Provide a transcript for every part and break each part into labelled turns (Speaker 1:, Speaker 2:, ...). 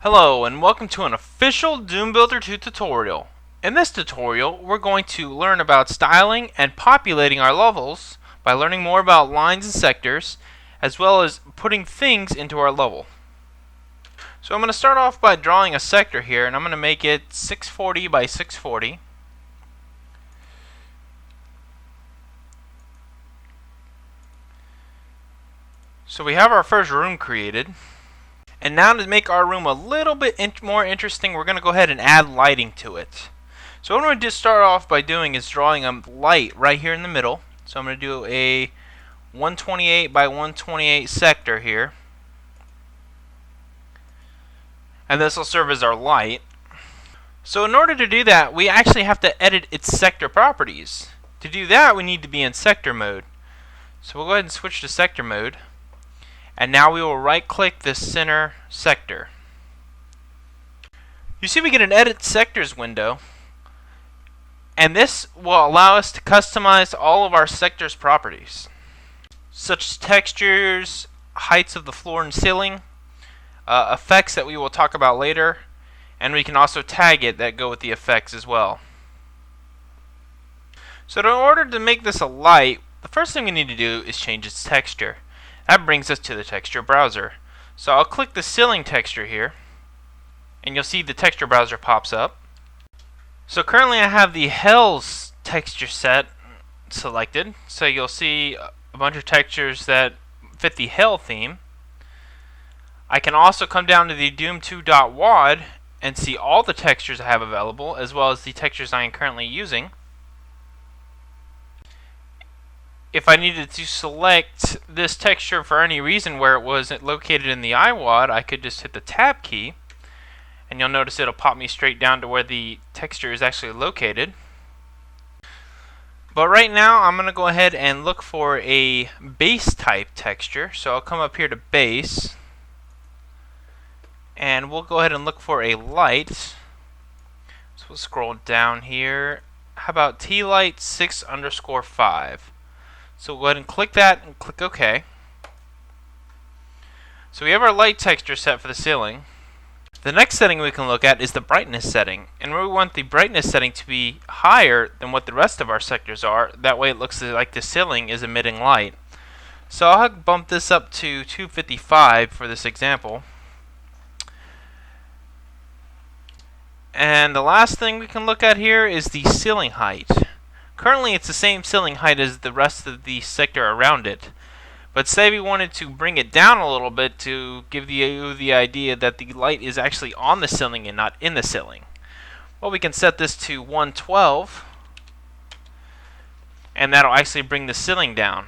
Speaker 1: Hello and welcome to an official Doom Builder 2 tutorial. In this tutorial, we're going to learn about styling and populating our levels by learning more about lines and sectors, as well as putting things into our level. So I'm going to start off by drawing a sector here, and I'm going to make it 640 by 640. So we have our first room created. And now to make our room a little bit more interesting, we're going to go ahead and add lighting to it. So what I'm going to start off by doing is drawing a light right here in the middle. So I'm going to do a 128 by 128 sector here. And this will serve as our light. So in order to do that, we actually have to edit its sector properties. To do that, we need to be in sector mode. So we'll go ahead and switch to sector mode. And now we will right click this center sector. You see we get an edit sectors window, and this will allow us to customize all of our sectors properties, such as textures, heights of the floor and ceiling, effects that we will talk about later, and we can also tag it that go with the effects as well. So in order to make this a light, the first thing we need to do is change its texture. That brings us to the texture browser. So I'll click the ceiling texture here, and you'll see the texture browser pops up. So currently I have the Hells texture set selected, so you'll see a bunch of textures that fit the Hell theme. I can also come down to the Doom2.wad and see all the textures I have available, as well as the textures I am currently using. If I needed to select this texture for any reason where it wasn't located in the iWAD, I could just hit the tab key, and you'll notice it'll pop me straight down to where the texture is actually located. But right now I'm going to go ahead and look for a base type texture. So I'll come up here to base, and we'll go ahead and look for a light. So we'll scroll down here. How about T-Light 6_5? So we'll go ahead and click that and click OK. So we have our light texture set for the ceiling. The next setting we can look at is the brightness setting. And we want the brightness setting to be higher than what the rest of our sectors are. That way it looks like the ceiling is emitting light. So I'll bump this up to 255 for this example. And the last thing we can look at here is the ceiling height. Currently it's the same ceiling height as the rest of the sector around it. But say we wanted to bring it down a little bit to give you the idea that the light is actually on the ceiling and not in the ceiling. Well, we can set this to 112, and that'll actually bring the ceiling down.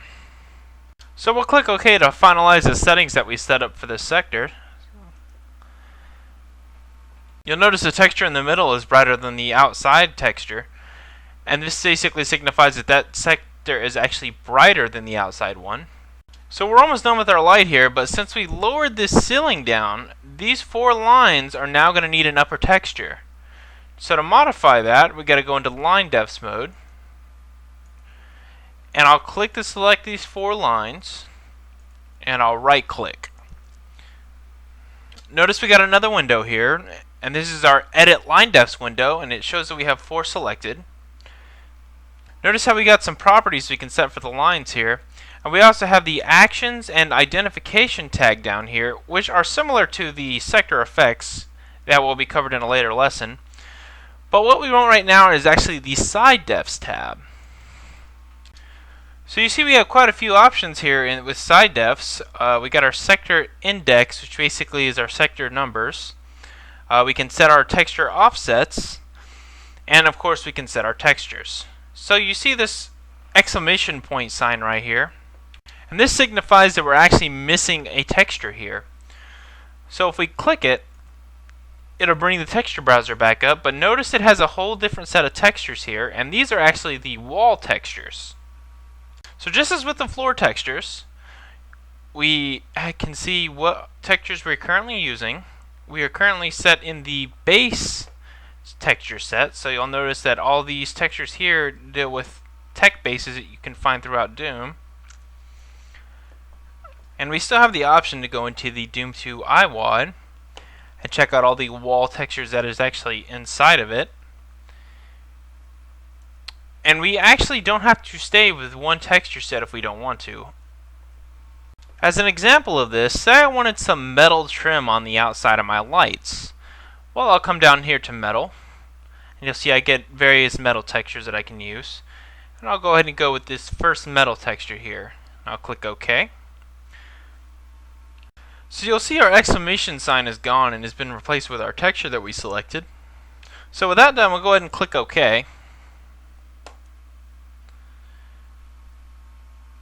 Speaker 1: So we'll click OK to finalize the settings that we set up for this sector. You'll notice the texture in the middle is brighter than the outside texture. And this basically signifies that that sector is actually brighter than the outside one. So we're almost done with our light here, but since we lowered this ceiling down, these four lines are now going to need an upper texture. So to modify that, we got to go into linedef mode. And I'll click to select these four lines, and I'll right click. Notice we got another window here, and this is our edit linedef window, and it shows that we have four selected. Notice how we got some properties we can set for the lines here. And we also have the actions and identification tag down here, which are similar to the sector effects that will be covered in a later lesson. But what we want right now is actually the side defs tab. So you see we have quite a few options here with side defs. We got our sector index, which basically is our sector numbers. We can set our texture offsets, and of course we can set our textures. So you see this exclamation point sign right here, and this signifies that we're actually missing a texture here. So if we click it, it'll bring the texture browser back up, but notice it has a whole different set of textures here, and these are actually the wall textures. So just as with the floor textures, we can see what textures we're currently using. We are currently set in the base texture set, so you'll notice that all these textures here deal with tech bases that you can find throughout Doom. And we still have the option to go into the Doom 2 iWAD and check out all the wall textures that is actually inside of it. And we actually don't have to stay with one texture set if we don't want to. As an example of this, say I wanted some metal trim on the outside of my lights. Well, I'll come down here to metal, and you'll see I get various metal textures that I can use. And I'll go ahead and go with this first metal texture here. I'll click OK. So you'll see our exclamation sign is gone and has been replaced with our texture that we selected. So with that done, we'll go ahead and click OK.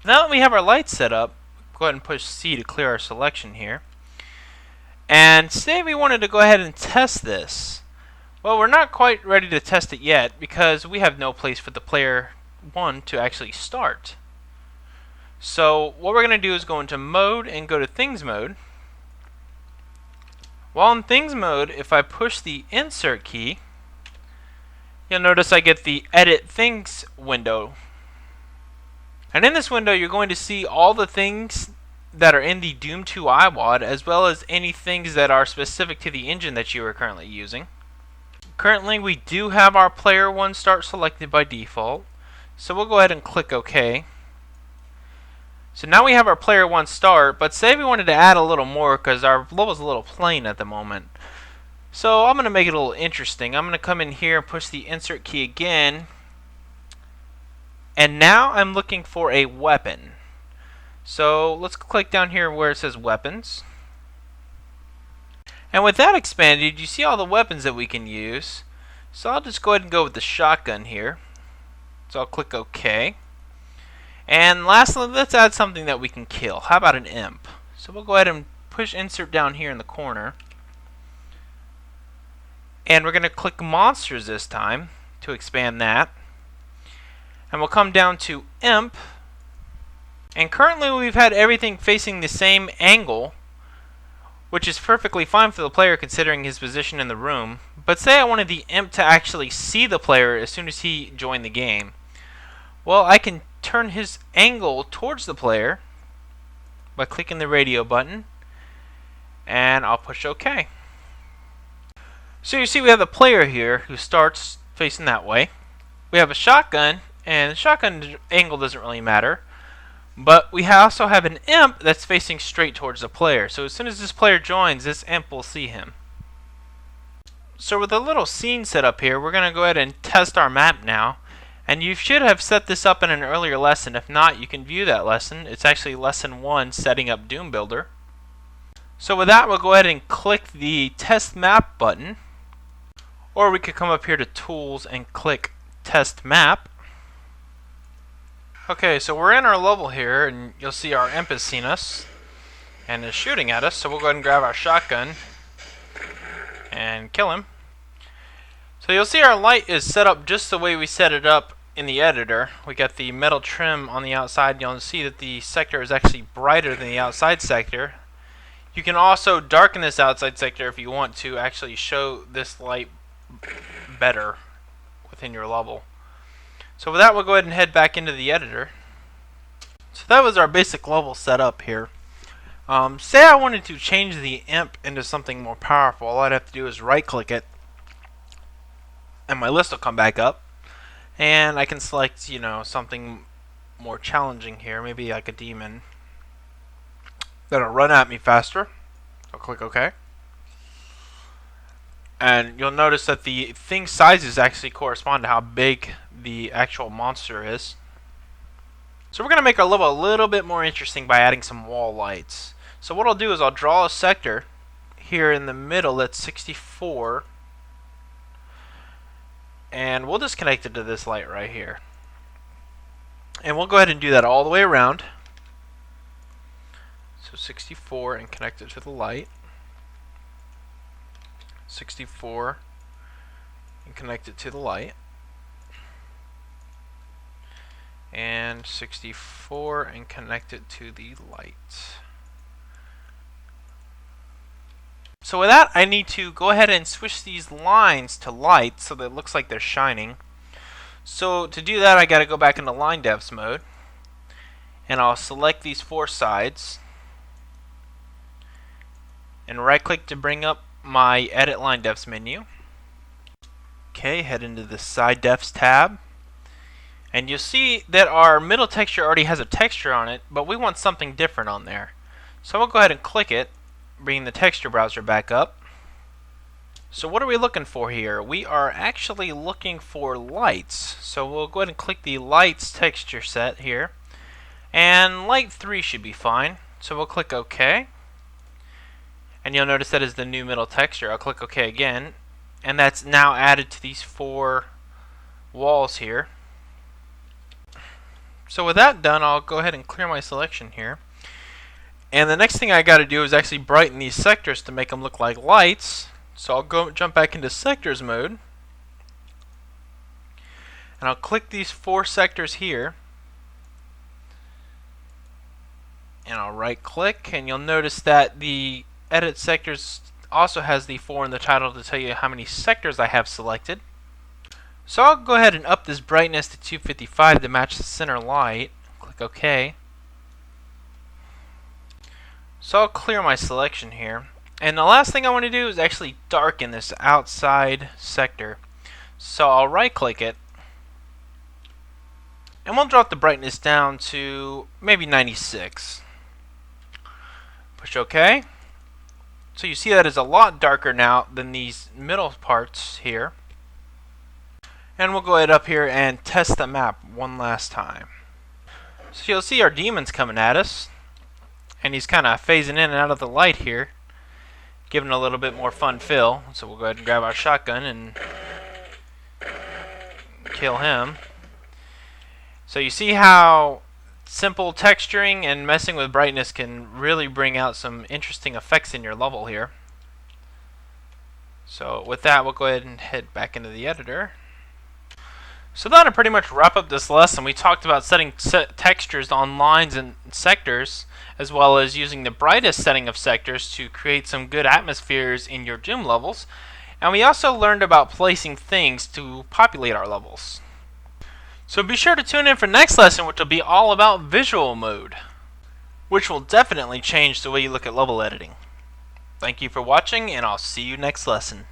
Speaker 1: Now that we have our lights set up, go ahead and push C to clear our selection here. And say we wanted to go ahead and test this. Well, we're not quite ready to test it yet because we have no place for the player 1 to actually start. So what we're going to do is go into mode and go to things mode. While in things mode, if I push the insert key, you'll notice I get the edit things window. And in this window, you're going to see all the things that are in the Doom 2 iWAD, as well as any things that are specific to the engine that you are currently using. Currently, we do have our player 1 start selected by default, so we'll go ahead and click OK. So now we have our player 1 start, but say we wanted to add a little more because our level is a little plain at the moment. So I'm going to make it a little interesting. I'm going to come in here and push the insert key again. And now I'm looking for a weapon. So let's click down here where it says weapons. And with that expanded, you see all the weapons that we can use. So I'll just go ahead and go with the shotgun here. So I'll click OK. And lastly, let's add something that we can kill. How about an imp? So we'll go ahead and push insert down here in the corner. And we're going to click monsters this time to expand that. And we'll come down to imp. And currently we've had everything facing the same angle, which is perfectly fine for the player considering his position in the room. But say I wanted the imp to actually see the player as soon as he joined the game. Well, I can turn his angle towards the player by clicking the radio button, and I'll push OK. So you see we have the player here who starts facing that way. We have a shotgun, and the shotgun angle doesn't really matter. But we also have an imp that's facing straight towards the player. So as soon as this player joins, this imp will see him. So with a little scene set up here, we're going to go ahead and test our map now. And you should have set this up in an earlier lesson. If not, you can view that lesson. It's actually lesson 1, setting up Doom Builder. So with that, we'll go ahead and click the test map button. Or we could come up here to tools and click test map. Okay, so we're in our level here, and you'll see our imp has seen us and is shooting at us. So we'll go ahead and grab our shotgun and kill him. So you'll see our light is set up just the way we set it up in the editor. We got the metal trim on the outside. You'll see that the sector is actually brighter than the outside sector. You can also darken this outside sector if you want to actually show this light better within your level. So with that, we'll go ahead and head back into the editor. So that was our basic level setup here. Say I wanted to change the imp into something more powerful. All I'd have to do is right click it, and my list will come back up. And I can select, something more challenging here, maybe like a demon that'll run at me faster. I'll click OK. And you'll notice that the thing sizes actually correspond to how big the actual monster is. So we're going to make our level a little bit more interesting by adding some wall lights. So what I'll do is I'll draw a sector here in the middle that's 64. And we'll just connect it to this light right here. And we'll go ahead and do that all the way around. So 64 and connect it to the light. 64 and connect it to the light. And 64 and connect it to the light. So with that, I need to go ahead and switch these lines to light so that it looks like they're shining. So to do that, I got to go back into linedef mode, and I'll select these 4 sides and right click to bring up my Edit linedefs menu. Okay, head into the Side Defs tab. And you'll see that our middle texture already has a texture on it, but we want something different on there. So we'll go ahead and click it, bring the texture browser back up. So what are we looking for here? We are actually looking for lights. So we'll go ahead and click the lights texture set here. And light 3 should be fine. So we'll click OK. And you'll notice that is the new middle texture. I'll click OK again. And that's now added to these 4 walls here. So with that done, I'll go ahead and clear my selection here. And the next thing I got to do is actually brighten these sectors to make them look like lights. So I'll jump back into sectors mode. And I'll click these 4 sectors here. And I'll right click, and you'll notice that the edit sectors also has the 4 in the title to tell you how many sectors I have selected. So I'll go ahead and up this brightness to 255 to match the center light. Click OK. So I'll clear my selection here. And the last thing I want to do is actually darken this outside sector. So I'll right click it. And we'll drop the brightness down to maybe 96. Push OK. So you see that is a lot darker now than these middle parts here. And we'll go ahead up here and test the map one last time. So you'll see our demon's coming at us. And he's kind of phasing in and out of the light here, giving a little bit more fun feel. So we'll go ahead and grab our shotgun and kill him. So you see how simple texturing and messing with brightness can really bring out some interesting effects in your level here. So with that, we'll go ahead and head back into the editor. So that'll pretty much wrap up this lesson. We talked about setting textures on lines and sectors, as well as using the brightest setting of sectors to create some good atmospheres in your Doom levels. And we also learned about placing things to populate our levels. So be sure to tune in for next lesson, which will be all about visual mode, which will definitely change the way you look at level editing. Thank you for watching, and I'll see you next lesson.